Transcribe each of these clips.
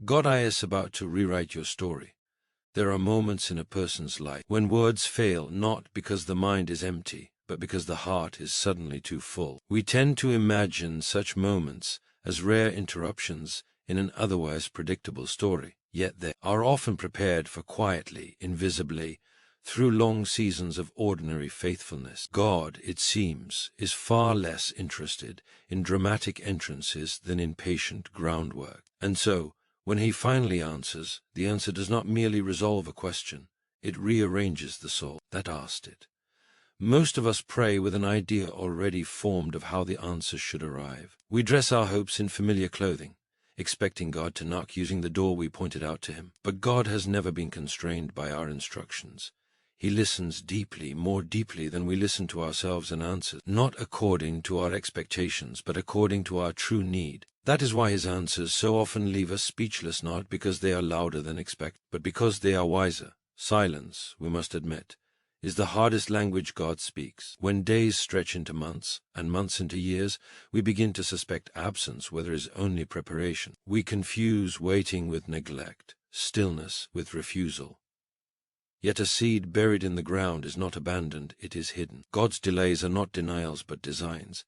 God is about to rewrite your story. There are moments in a person's life when words fail, not because the mind is empty, but because the heart is suddenly too full. We tend to imagine such moments as rare interruptions in an otherwise predictable story, yet they are often prepared for quietly, invisibly, through long seasons of ordinary faithfulness. God, it seems, is far less interested in dramatic entrances than in patient groundwork. And so, when he finally answers, the answer does not merely resolve a question, it rearranges the soul that asked it. Most of us pray with an idea already formed of how the answer should arrive. We dress our hopes in familiar clothing, expecting God to knock using the door we pointed out to him. But God has never been constrained by our instructions. He listens deeply, more deeply than we listen to ourselves and answers, not according to our expectations, but according to our true need. That is why his answers so often leave us speechless, not because they are louder than expected, but because they are wiser. Silence, we must admit, is the hardest language God speaks. When days stretch into months, and months into years, we begin to suspect absence where there is only preparation. We confuse waiting with neglect, stillness with refusal. Yet a seed buried in the ground is not abandoned, it is hidden. God's delays are not denials but designs,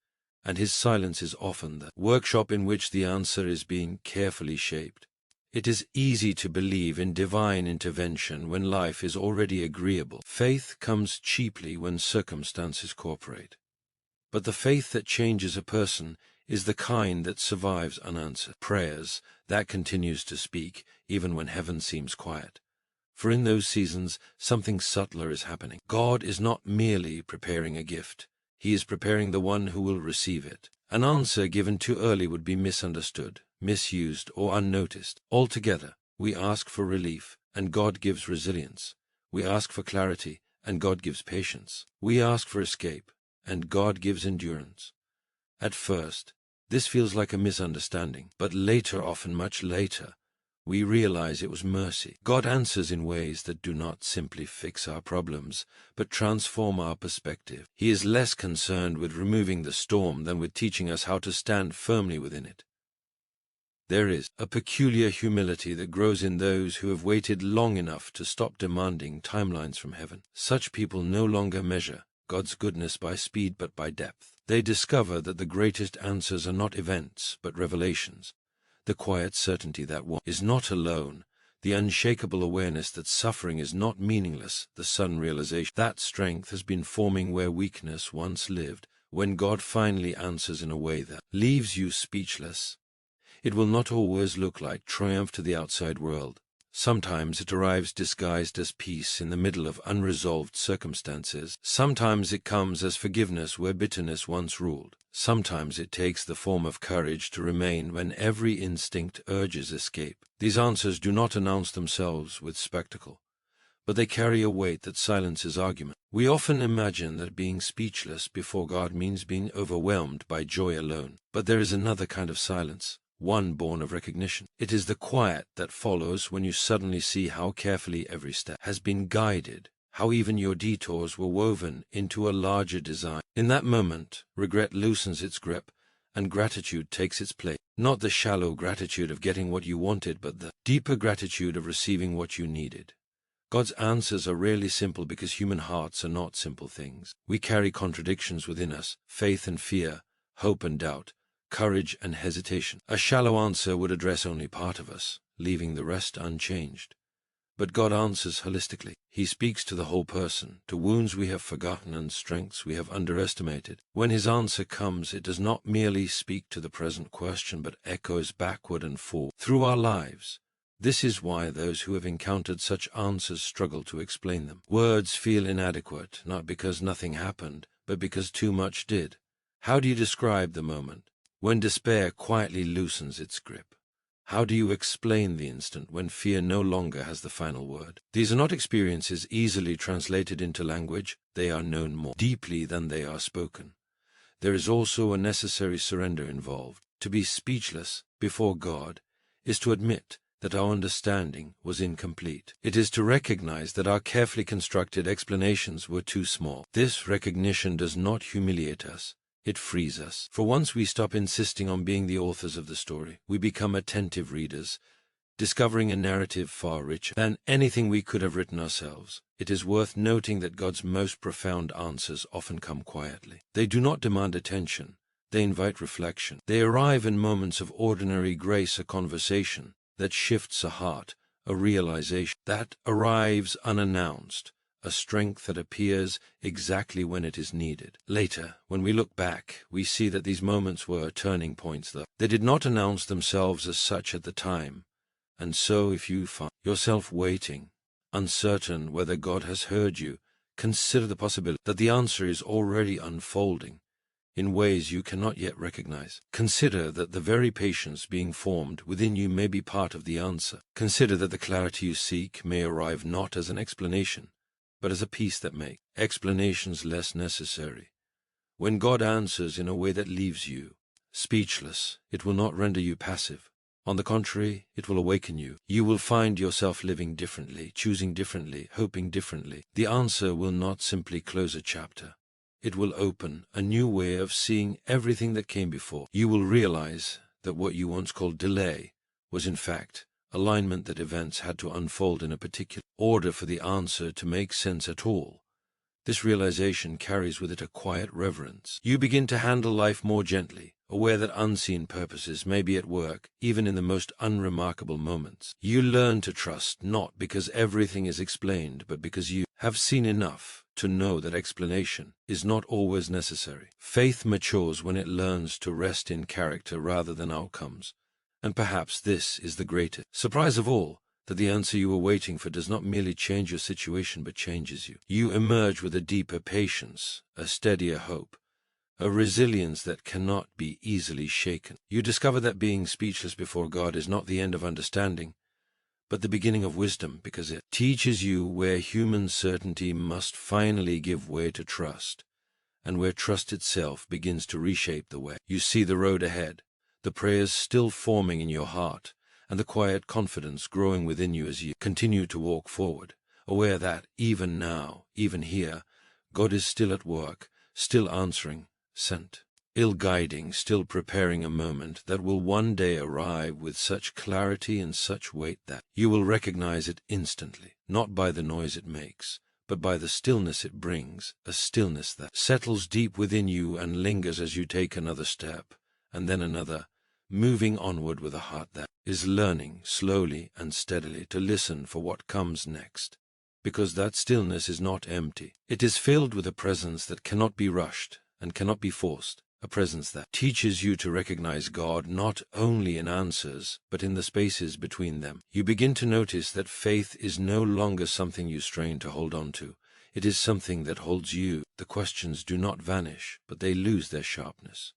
and his silence is often the workshop in which the answer is being carefully shaped. It is easy to believe in divine intervention when life is already agreeable. Faith comes cheaply when circumstances cooperate. But the faith that changes a person is the kind that survives unanswered prayers, that continues to speak even when heaven seems quiet. For in those seasons, something subtler is happening. God is not merely preparing a gift. He is preparing the one who will receive it. An answer given too early would be misunderstood, misused, or unnoticed. Altogether, we ask for relief, and God gives resilience. We ask for clarity, and God gives patience. We ask for escape, and God gives endurance. At first, this feels like a misunderstanding, but later, often much later, we realize it was mercy. God answers in ways that do not simply fix our problems, but transform our perspective. He is less concerned with removing the storm than with teaching us how to stand firmly within it. There is a peculiar humility that grows in those who have waited long enough to stop demanding timelines from heaven. Such people no longer measure God's goodness by speed but by depth. They discover that the greatest answers are not events but revelations. The quiet certainty that one is not alone, the unshakable awareness that suffering is not meaningless, the sudden realization that strength has been forming where weakness once lived. When God finally answers in a way that leaves you speechless, it will not always look like triumph to the outside world. Sometimes it arrives disguised as peace in the middle of unresolved circumstances. Sometimes it comes as forgiveness where bitterness once ruled. Sometimes it takes the form of courage to remain when every instinct urges escape. These answers do not announce themselves with spectacle, but they carry a weight that silences argument. We often imagine that being speechless before God means being overwhelmed by joy alone. But there is another kind of silence, one born of recognition. It is the quiet that follows when you suddenly see how carefully every step has been guided, how even your detours were woven into a larger design. In that moment, regret loosens its grip, and gratitude takes its place. Not the shallow gratitude of getting what you wanted, but the deeper gratitude of receiving what you needed. God's answers are rarely simple because human hearts are not simple things. We carry contradictions within us, faith and fear, hope and doubt, courage and hesitation. A shallow answer would address only part of us, leaving the rest unchanged. But God answers holistically. He speaks to the whole person, to wounds we have forgotten and strengths we have underestimated. When his answer comes, it does not merely speak to the present question, but echoes backward and forward through our lives. This is why those who have encountered such answers struggle to explain them. Words feel inadequate, not because nothing happened, but because too much did. How do you describe the moment when despair quietly loosens its grip? How do you explain the instant when fear no longer has the final word? These are not experiences easily translated into language. They are known more deeply than they are spoken. There is also a necessary surrender involved. To be speechless before God is to admit that our understanding was incomplete. It is to recognize that our carefully constructed explanations were too small. This recognition does not humiliate us. It frees us. For once we stop insisting on being the authors of the story, we become attentive readers, discovering a narrative far richer than anything we could have written ourselves. It is worth noting that God's most profound answers often come quietly. They do not demand attention. They invite reflection. They arrive in moments of ordinary grace, a conversation that shifts a heart, a realization that arrives unannounced, a strength that appears exactly when it is needed. Later, when we look back, we see that these moments were turning points, though. They did not announce themselves as such at the time. And so if you find yourself waiting, uncertain whether God has heard you, consider the possibility that the answer is already unfolding in ways you cannot yet recognize. Consider that the very patience being formed within you may be part of the answer. Consider that the clarity you seek may arrive not as an explanation, but as a peace that makes explanations less necessary. When God answers in a way that leaves you speechless, it will not render you passive. On the contrary, it will awaken you. You will find yourself living differently, choosing differently, hoping differently. The answer will not simply close a chapter. It will open a new way of seeing everything that came before. You will realize that what you once called delay was in fact alignment, that events had to unfold in a particular order for the answer to make sense at all. This realization carries with it a quiet reverence. You begin to handle life more gently, aware that unseen purposes may be at work even in the most unremarkable moments. You learn to trust not because everything is explained, but because you have seen enough to know that explanation is not always necessary. Faith matures when it learns to rest in character rather than outcomes. And perhaps this is the greatest surprise of all, that the answer you were waiting for does not merely change your situation but changes you. You emerge with a deeper patience, a steadier hope, a resilience that cannot be easily shaken. You discover that being speechless before God is not the end of understanding, but the beginning of wisdom, because it teaches you where human certainty must finally give way to trust, and where trust itself begins to reshape the way. You see the road ahead, the prayers still forming in your heart, and the quiet confidence growing within you as you continue to walk forward, aware that even now, even here, God is still at work, still answering, sent, guiding, still preparing a moment that will one day arrive with such clarity and such weight that you will recognize it instantly, not by the noise it makes, but by the stillness it brings, a stillness that settles deep within you and lingers as you take another step, and then another, moving onward with a heart that is learning slowly and steadily to listen for what comes next. Because that stillness is not empty. It is filled with a presence that cannot be rushed and cannot be forced, a presence that teaches you to recognize God not only in answers, but in the spaces between them. You begin to notice that faith is no longer something you strain to hold on to. It is something that holds you. The questions do not vanish, but they lose their sharpness.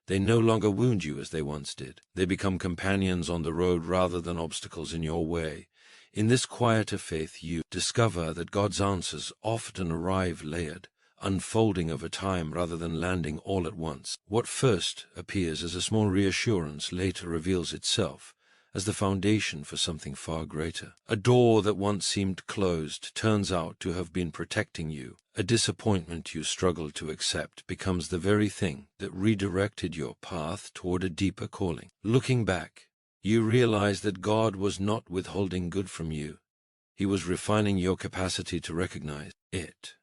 They no longer wound you as they once did. They become companions on the road rather than obstacles in your way. In this quieter faith, you discover that God's answers often arrive layered, unfolding over time rather than landing all at once. What first appears as a small reassurance later reveals itself as the foundation for something far greater. A door that once seemed closed turns out to have been protecting you. A disappointment you struggled to accept becomes the very thing that redirected your path toward a deeper calling. Looking back, you realize that God was not withholding good from you. He was refining your capacity to recognize it.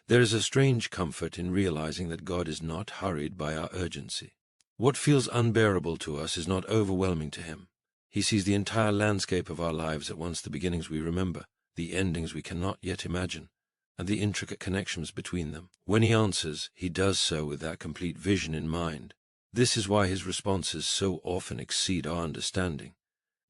There is a strange comfort in realizing that God is not hurried by our urgency. What feels unbearable to us is not overwhelming to him. He sees the entire landscape of our lives at once, the beginnings we remember, the endings we cannot yet imagine, and the intricate connections between them. When he answers, he does so with that complete vision in mind. This is why his responses so often exceed our understanding.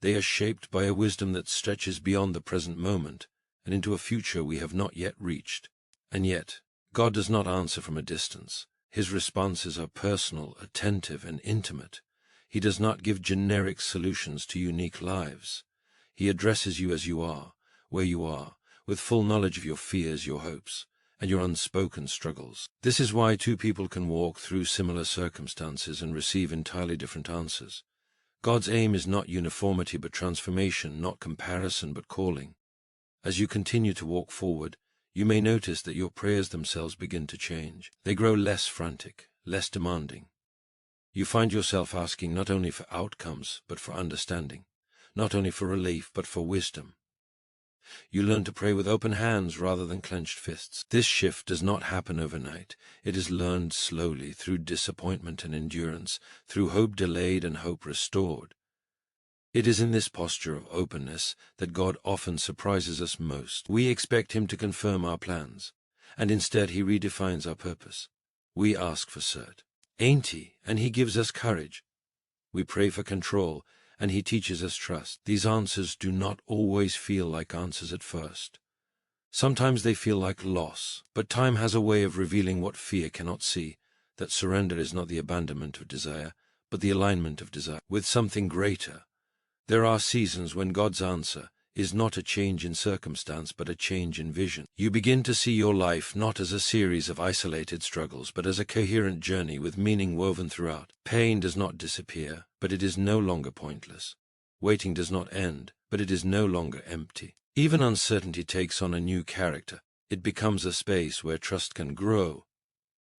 They are shaped by a wisdom that stretches beyond the present moment and into a future we have not yet reached. And yet, God does not answer from a distance. His responses are personal, attentive, and intimate. He does not give generic solutions to unique lives. He addresses you as you are, where you are, with full knowledge of your fears, your hopes, and your unspoken struggles. This is why two people can walk through similar circumstances and receive entirely different answers. God's aim is not uniformity but transformation, not comparison but calling. As you continue to walk forward, you may notice that your prayers themselves begin to change. They grow less frantic, less demanding. You find yourself asking not only for outcomes, but for understanding, not only for relief but for wisdom. You learn to pray with open hands rather than clenched fists. This shift does not happen overnight. It is learned slowly through disappointment and endurance, through hope delayed and hope restored. It is in this posture of openness that God often surprises us most. We expect Him to confirm our plans, and instead He redefines our purpose. We ask for cert. Ain't He? And He gives us courage. We pray for control, and He teaches us trust. These answers do not always feel like answers at first. Sometimes they feel like loss, but time has a way of revealing what fear cannot see, that surrender is not the abandonment of desire, but the alignment of desire with something greater. There are seasons when God's answer is not a change in circumstance, but a change in vision. You begin to see your life not as a series of isolated struggles, but as a coherent journey with meaning woven throughout. Pain does not disappear, but it is no longer pointless. Waiting does not end, but it is no longer empty. Even uncertainty takes on a new character. It becomes a space where trust can grow.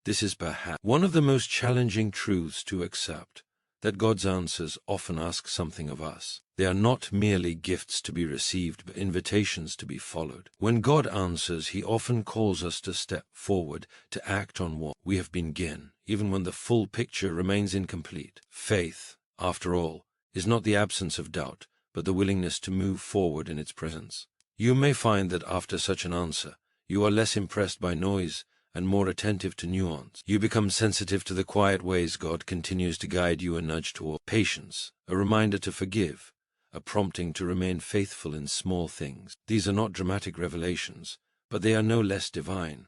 This is perhaps one of the most challenging truths to accept, that God's answers often ask something of us. They are not merely gifts to be received, but invitations to be followed. When God answers, He often calls us to step forward, to act on what we have been given, even when the full picture remains incomplete. Faith, after all, is not the absence of doubt, but the willingness to move forward in its presence. You may find that after such an answer, you are less impressed by noise and more attentive to nuance. You become sensitive to the quiet ways God continues to guide you, a nudge toward patience, a reminder to forgive, a prompting to remain faithful in small things. These are not dramatic revelations, but they are no less divine.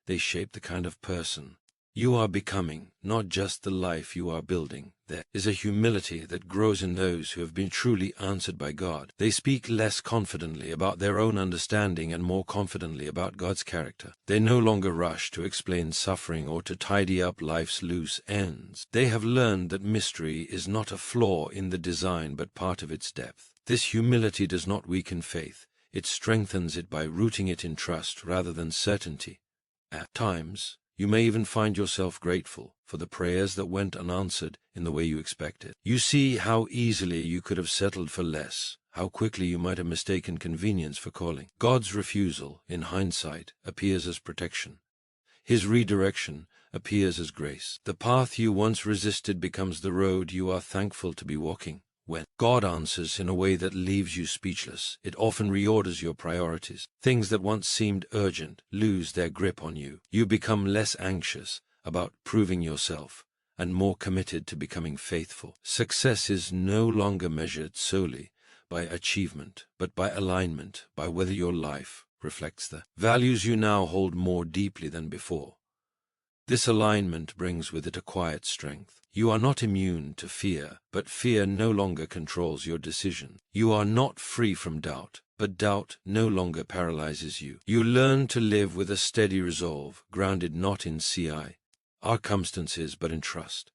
They shape the kind of person you are becoming, not just the life you are building. There is a humility that grows in those who have been truly answered by God. They speak less confidently about their own understanding and more confidently about God's character. They no longer rush to explain suffering or to tidy up life's loose ends. They have learned that mystery is not a flaw in the design but part of its depth. This humility does not weaken faith. It strengthens it by rooting it in trust rather than certainty. At times, you may even find yourself grateful for the prayers that went unanswered in the way you expected. You see how easily you could have settled for less, how quickly you might have mistaken convenience for calling. God's refusal, in hindsight, appears as protection. His redirection appears as grace. The path you once resisted becomes the road you are thankful to be walking. When God answers in a way that leaves you speechless, it often reorders your priorities. Things that once seemed urgent lose their grip on you. You become less anxious about proving yourself and more committed to becoming faithful. Success is no longer measured solely by achievement, but by alignment, by whether your life reflects the values you now hold more deeply than before. This alignment brings with it a quiet strength. You are not immune to fear, but fear no longer controls your decision. You are not free from doubt, but doubt no longer paralyzes you. You learn to live with a steady resolve, grounded not in circumstances, but in trust.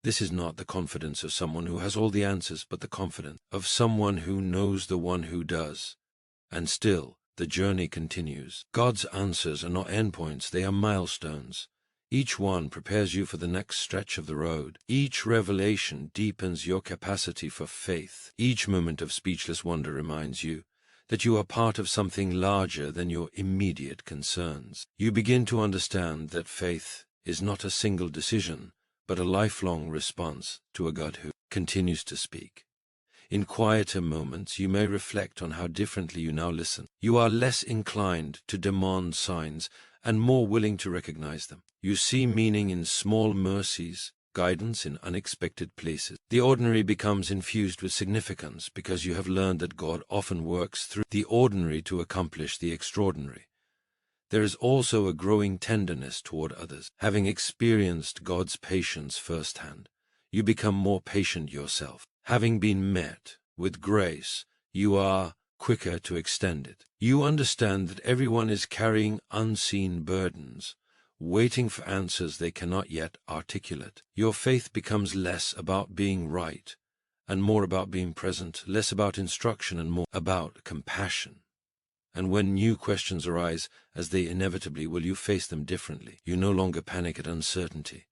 This is not the confidence of someone who has all the answers, but the confidence of someone who knows the one who does. And still, the journey continues. God's answers are not endpoints, they are milestones. Each one prepares you for the next stretch of the road. Each revelation deepens your capacity for faith. Each moment of speechless wonder reminds you that you are part of something larger than your immediate concerns. You begin to understand that faith is not a single decision, but a lifelong response to a God who continues to speak. In quieter moments, you may reflect on how differently you now listen. You are less inclined to demand signs and more willing to recognize them. You see meaning in small mercies, guidance in unexpected places. The ordinary becomes infused with significance because you have learned that God often works through the ordinary to accomplish the extraordinary. There is also a growing tenderness toward others. Having experienced God's patience firsthand, you become more patient yourself. Having been met with grace, you are quicker to extend it. You understand that everyone is carrying unseen burdens, waiting for answers they cannot yet articulate. Your faith becomes less about being right and more about being present, less about instruction and more about compassion. And when new questions arise, as they inevitably will, you face them differently. You no longer panic at uncertainty.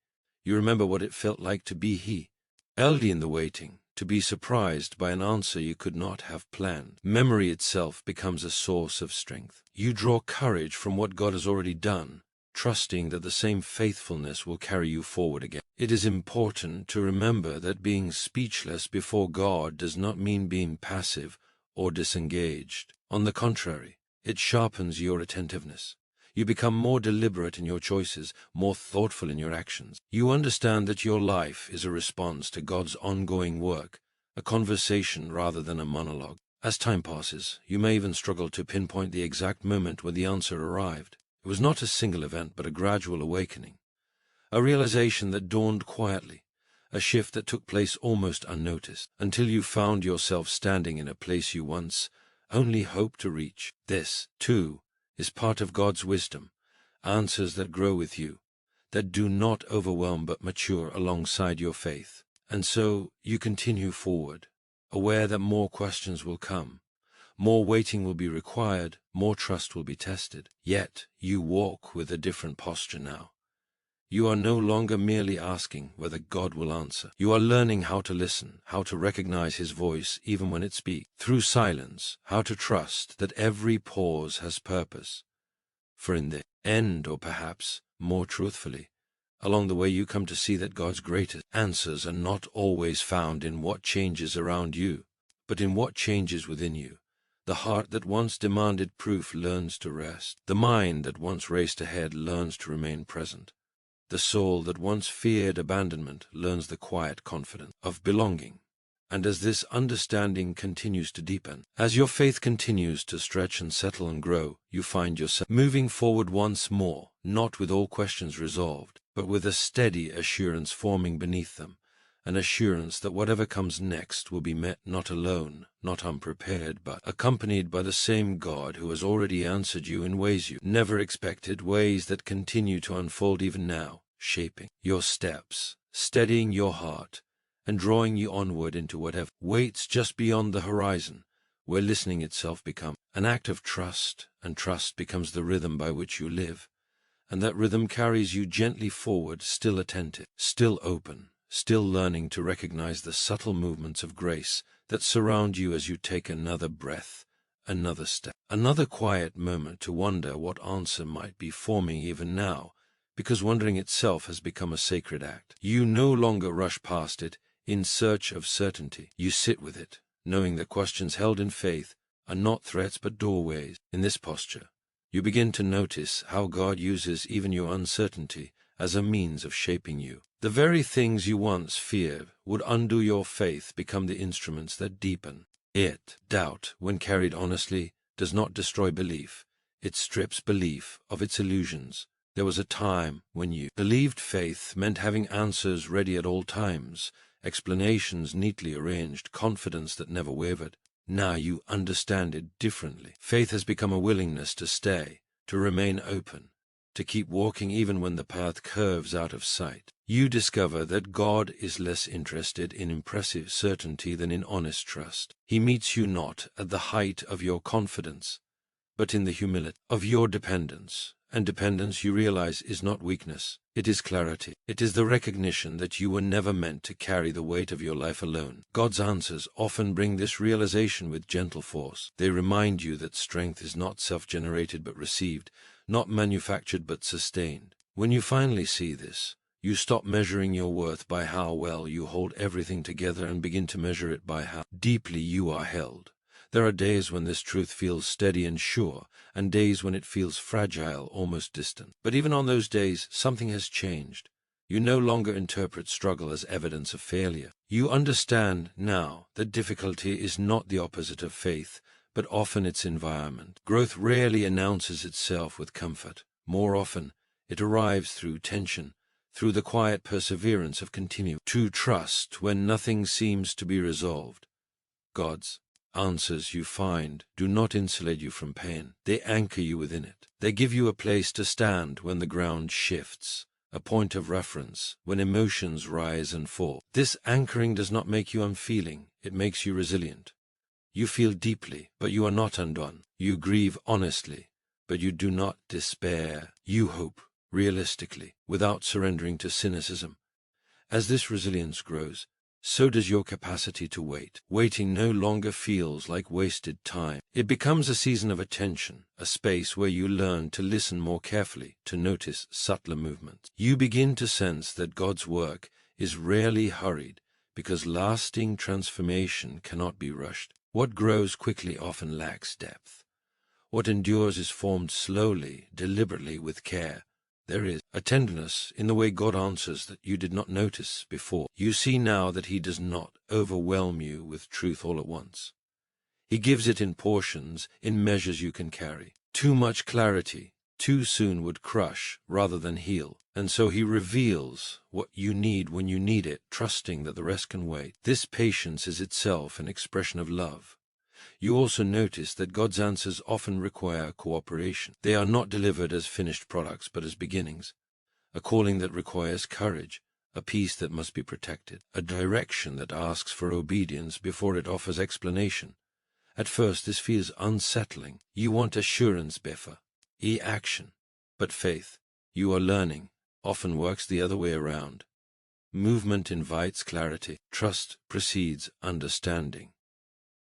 You remember what it felt like to be He. Early in the waiting, to be surprised by an answer you could not have planned. Memory itself becomes a source of strength. You draw courage from what God has already done, trusting that the same faithfulness will carry you forward again. It is important to remember that being speechless before God does not mean being passive or disengaged. On the contrary, it sharpens your attentiveness. You become more deliberate in your choices, more thoughtful in your actions. You understand that your life is a response to God's ongoing work, a conversation rather than a monologue. As time passes, you may even struggle to pinpoint the exact moment when the answer arrived. It was not a single event, but a gradual awakening, a realization that dawned quietly, a shift that took place almost unnoticed, until you found yourself standing in a place you once only hoped to reach. This, too, is part of God's wisdom, answers that grow with you, that do not overwhelm but mature alongside your faith. And so you continue forward, aware that more questions will come, more waiting will be required, more trust will be tested. Yet you walk with a different posture now. You are no longer merely asking whether God will answer. You are learning how to listen, how to recognize His voice even when it speaks. Through silence, how to trust that every pause has purpose. For in the end, or perhaps more truthfully, along the way you come to see that God's greatest answers are not always found in what changes around you, but in what changes within you. The heart that once demanded proof learns to rest. The mind that once raced ahead learns to remain present. The soul that once feared abandonment learns the quiet confidence of belonging. And as this understanding continues to deepen, as your faith continues to stretch and settle and grow, you find yourself moving forward once more, not with all questions resolved, but with a steady assurance forming beneath them, an assurance that whatever comes next will be met not alone, not unprepared, but accompanied by the same God who has already answered you in ways you never expected, ways that continue to unfold even now, shaping your steps, steadying your heart, and drawing you onward into whatever waits just beyond the horizon, where listening itself becomes an act of trust, and trust becomes the rhythm by which you live, and that rhythm carries you gently forward, still attentive, still open, still learning to recognize the subtle movements of grace that surround you as you take another breath, another step, another quiet moment to wonder what answer might be forming even now, because wondering itself has become a sacred act. You no longer rush past it in search of certainty. You sit with it, knowing that questions held in faith are not threats but doorways. In this posture, you begin to notice how God uses even your uncertainty as a means of shaping you. The very things you once feared would undo your faith become the instruments that deepen it. Doubt, when carried honestly, does not destroy belief. It strips belief of its illusions. There was a time when you believed faith meant having answers ready at all times, explanations neatly arranged, confidence that never wavered. Now you understand it differently. Faith has become a willingness to stay, to remain open, to keep walking even when the path curves out of sight. You discover that God is less interested in impressive certainty than in honest trust. He meets you not at the height of your confidence, but in the humility of your dependence. And dependence, you realize, is not weakness. It is clarity. It is the recognition that you were never meant to carry the weight of your life alone. God's answers often bring this realization with gentle force. They remind you that strength is not self-generated but received, not manufactured but sustained. When you finally see this, you stop measuring your worth by how well you hold everything together and begin to measure it by how deeply you are held. There are days when this truth feels steady and sure, and days when it feels fragile, almost distant. But even on those days, something has changed. You no longer interpret struggle as evidence of failure. You understand now that difficulty is not the opposite of faith, but often its environment. Growth rarely announces itself with comfort. More often, it arrives through tension, through the quiet perseverance of continuing to trust when nothing seems to be resolved. God's answers you find do not insulate you from pain. They anchor you within it. They give you a place to stand when the ground shifts, a point of reference when emotions rise and fall. This anchoring does not make you unfeeling. It makes you resilient. You feel deeply, but you are not undone. You grieve honestly, but you do not despair. You hope realistically, without surrendering to cynicism. As this resilience grows, so does your capacity to wait. Waiting no longer feels like wasted time. It becomes a season of attention, a space where you learn to listen more carefully, to notice subtler movements. You begin to sense that God's work is rarely hurried, because lasting transformation cannot be rushed. What grows quickly often lacks depth. What endures is formed slowly, deliberately, with care. There is a tenderness in the way God answers that you did not notice before. You see now that He does not overwhelm you with truth all at once. He gives it in portions, in measures you can carry. Too much clarity, too soon, would crush rather than heal. And so He reveals what you need when you need it, trusting that the rest can wait. This patience is itself an expression of love. You also notice that God's answers often require cooperation. They are not delivered as finished products, but as beginnings. A calling that requires courage, a peace that must be protected, a direction that asks for obedience before it offers explanation. At first this feels unsettling. You want assurance, Befa, action. But faith, you are learning, often works the other way around. Movement invites clarity. Trust precedes understanding.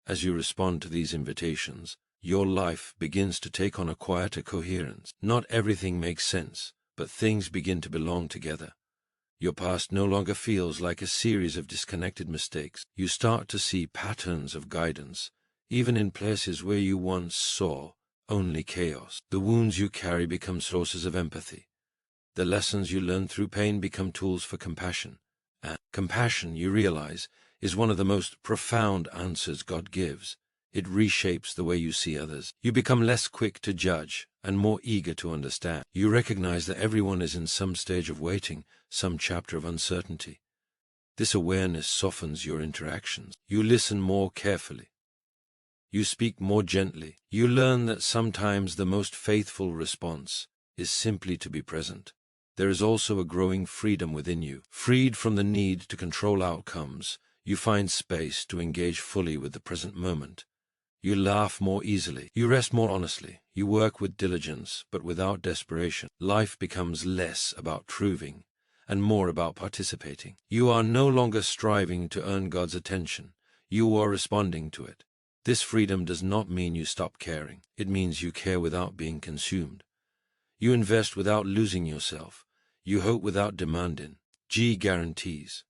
As you respond to these invitations, your life begins to take on a quieter coherence. Not everything makes sense, but things begin to belong together. Your past no longer feels like a series of disconnected mistakes. You start to see patterns of guidance, even in places where you once saw only chaos. The wounds you carry become sources of empathy. The lessons you learn through pain become tools for compassion. And compassion, you realize, is one of the most profound answers God gives. It reshapes the way you see others. You become less quick to judge and more eager to understand. You recognize that everyone is in some stage of waiting, some chapter of uncertainty. This awareness softens your interactions. You listen more carefully. You speak more gently. You learn that sometimes the most faithful response is simply to be present. There is also a growing freedom within you. Freed from the need to control outcomes, you find space to engage fully with the present moment. You laugh more easily. You rest more honestly. You work with diligence, but without desperation. Life becomes less about proving and more about participating. You are no longer striving to earn God's attention. You are responding to it. This freedom does not mean you stop caring. It means you care without being consumed. You invest without losing yourself. You hope without demanding. G guarantees.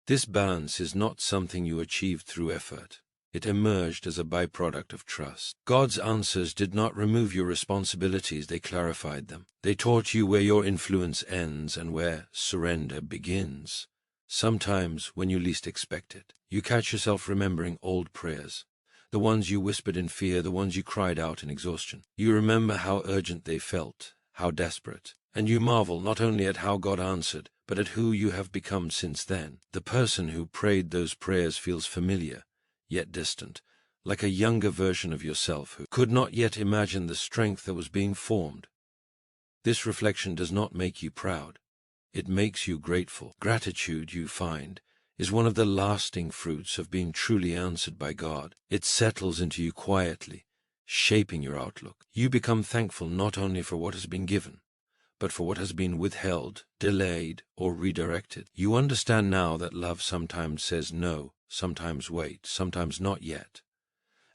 This balance is not something you achieved through effort. It emerged as a byproduct of trust. God's answers did not remove your responsibilities, they clarified them. They taught you where your influence ends and where surrender begins. Sometimes, when you least expect it, you catch yourself remembering old prayers. The ones you whispered in fear, the ones you cried out in exhaustion. You remember how urgent they felt, how desperate. And you marvel not only at how God answered, but at who you have become since then. The person who prayed those prayers feels familiar, yet distant, like a younger version of yourself who could not yet imagine the strength that was being formed. This reflection does not make you proud. It makes you grateful. Gratitude, you find, is one of the lasting fruits of being truly answered by God. It settles into you quietly, shaping your outlook. You become thankful not only for what has been given, but for what has been withheld, delayed, or redirected. You understand now that love sometimes says no, sometimes wait, sometimes not yet.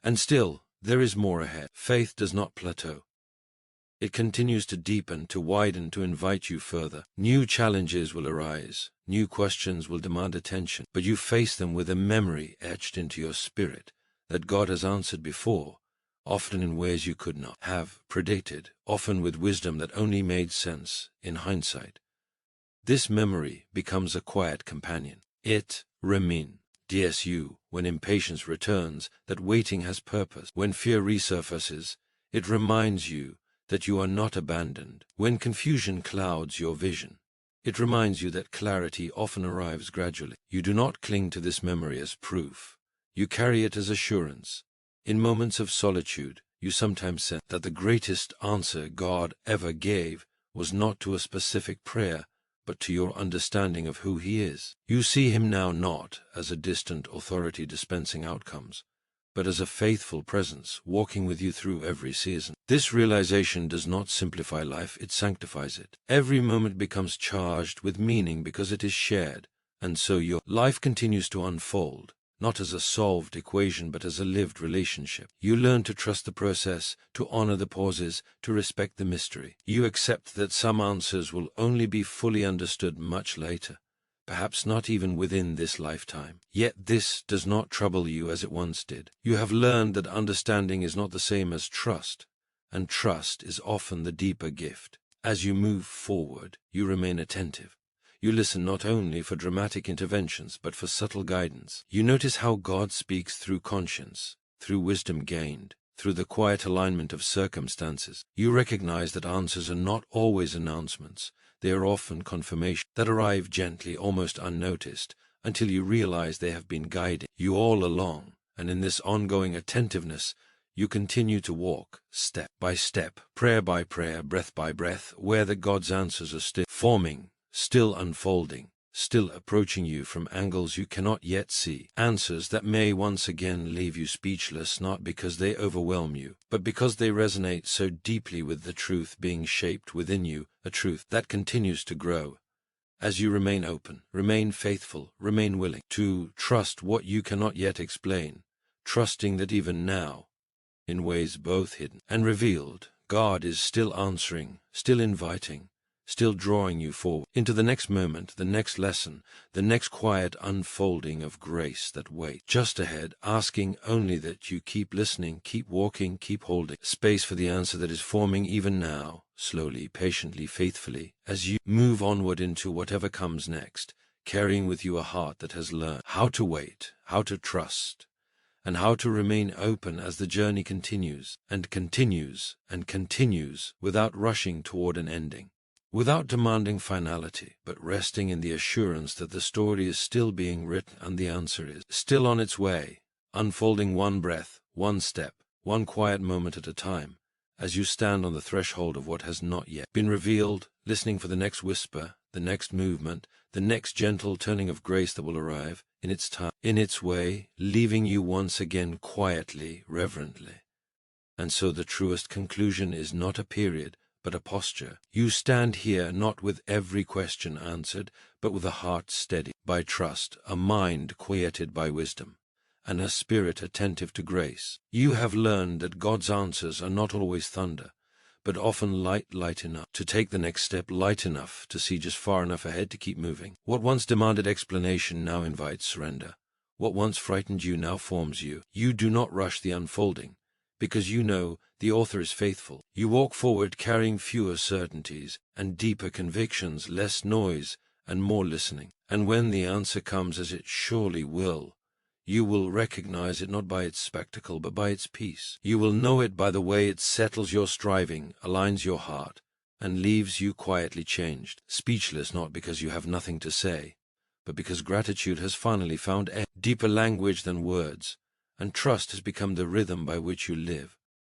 And still, there is more ahead. Faith does not plateau. It continues to deepen, to widen, to invite you further. New challenges will arise. New questions will demand attention. But you face them with a memory etched into your spirit that God has answered before, often in ways you could not have predicted, often with wisdom that only made sense in hindsight. This memory becomes a quiet companion. It, Remin, DSU, when impatience returns, that waiting has purpose. When fear resurfaces, it reminds you that you are not abandoned. When confusion clouds your vision, it reminds you that clarity often arrives gradually. You do not cling to this memory as proof. You carry it as assurance. In moments of solitude, you sometimes sense that the greatest answer God ever gave was not to a specific prayer, but to your understanding of who He is. You see Him now not as a distant authority dispensing outcomes, but as a faithful presence walking with you through every season. This realization does not simplify life, it sanctifies it. Every moment becomes charged with meaning because it is shared, And so your life continues to unfold, not as a solved equation but as a lived relationship. You learn to trust the process, to honor the pauses, to respect the mystery. You accept that some answers will only be fully understood much later, perhaps not even within this lifetime. Yet this does not trouble you as it once did. You have learned that understanding is not the same as trust, and trust is often the deeper gift. As you move forward, you remain attentive. You listen not only for dramatic interventions, but for subtle guidance. You notice how God speaks through conscience, through wisdom gained, through the quiet alignment of circumstances. You recognize that answers are not always announcements. They are often confirmation that arrive gently, almost unnoticed, until you realize they have been guiding you all along. And in this ongoing attentiveness, you continue to walk, step by step, prayer by prayer, breath by breath, where the God's answers are still forming, still unfolding, still approaching you from angles you cannot yet see. Answers that may once again leave you speechless, not because they overwhelm you, but because they resonate so deeply with the truth being shaped within you, a truth that continues to grow. As you remain open, remain faithful, remain willing to trust what you cannot yet explain, trusting that even now, in ways both hidden and revealed, God is still answering, still inviting, still drawing you forward into the next moment, the next lesson, the next quiet unfolding of grace that waits just ahead, asking only that you keep listening, keep walking, keep holding space for the answer that is forming even now, slowly, patiently, faithfully, as you move onward into whatever comes next, carrying with you a heart that has learned how to wait, how to trust, and how to remain open as the journey continues, and continues, and continues, without rushing toward an ending. Without demanding finality, but resting in the assurance that the story is still being written and the answer is still on its way, unfolding one breath, one step, one quiet moment at a time, as you stand on the threshold of what has not yet been revealed, listening for the next whisper, the next movement, the next gentle turning of grace that will arrive, in its time, in its way, leaving you once again quietly, reverently. And so the truest conclusion is not a period, but a posture. You stand here not with every question answered, but with a heart steadied by trust, a mind quieted by wisdom, and a spirit attentive to grace. You have learned that God's answers are not always thunder, but often light enough to take the next step, light enough to see just far enough ahead to keep moving. What once demanded explanation now invites surrender. What once frightened you now forms you. You do not rush the unfolding, because you know the author is faithful. You walk forward carrying fewer certainties and deeper convictions, less noise and more listening. And when the answer comes, as it surely will, you will recognize it not by its spectacle, but by its peace. You will know it by the way it settles your striving, aligns your heart, and leaves you quietly changed, speechless not because you have nothing to say, but because gratitude has finally found a deeper language than words, and trust has become the rhythm by which you live.